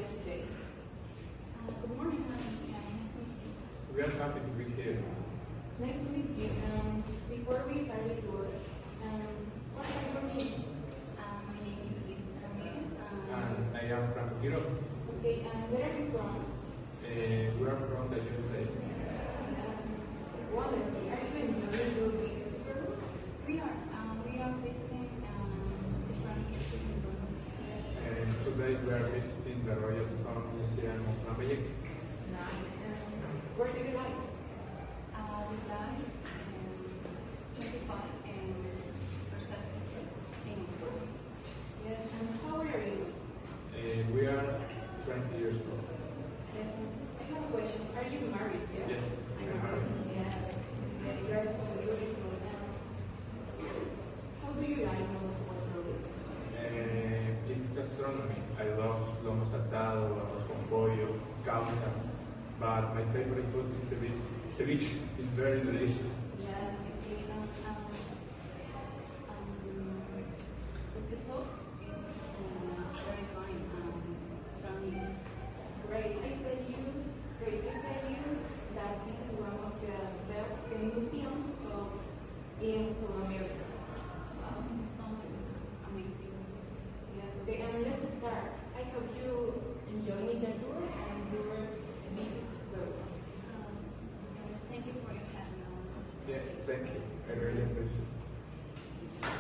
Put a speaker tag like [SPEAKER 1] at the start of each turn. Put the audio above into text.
[SPEAKER 1] guest today?
[SPEAKER 2] Good morning, nice to meet you.
[SPEAKER 3] We are happy to be here.
[SPEAKER 1] Nice to meet you. Before we start the tour, what are your names?
[SPEAKER 2] My name is Lisa Ramirez.
[SPEAKER 3] And I am from Europe.
[SPEAKER 1] Okay, where are you from?
[SPEAKER 3] We are from the USA.
[SPEAKER 1] Wonderful. Are you enjoying your visit to Peru?
[SPEAKER 2] We are visiting different places in Peru.
[SPEAKER 3] And today we are visiting the Royal Sun Museum of Lambayeque.
[SPEAKER 1] Nice. Where do you like?
[SPEAKER 2] We live in 25 and Persephone Street in Oxford.
[SPEAKER 1] Yes. And how old are you?
[SPEAKER 3] We are 20 years old.
[SPEAKER 1] Yes. I have a question. Are you married?
[SPEAKER 3] Yes,
[SPEAKER 1] I'm
[SPEAKER 3] I'm married.
[SPEAKER 1] Yes. Yeah, you are so beautiful. How do you like most about Peru?
[SPEAKER 3] It's gastronomy. I love lomo saltado, arroz con pollo, causa. But my favorite food is ceviche. Ceviche is very delicious.
[SPEAKER 1] Yes. Okay.
[SPEAKER 2] The food is very kind from you.
[SPEAKER 1] Great. I tell you that this is one of the best museums in South America.
[SPEAKER 2] Wow, the song is amazing.
[SPEAKER 1] Yes. Okay. Let's start. I hope you enjoyed the tour and your visit.
[SPEAKER 2] Thank you for your having me.
[SPEAKER 3] Yes, thank you. I really appreciate it.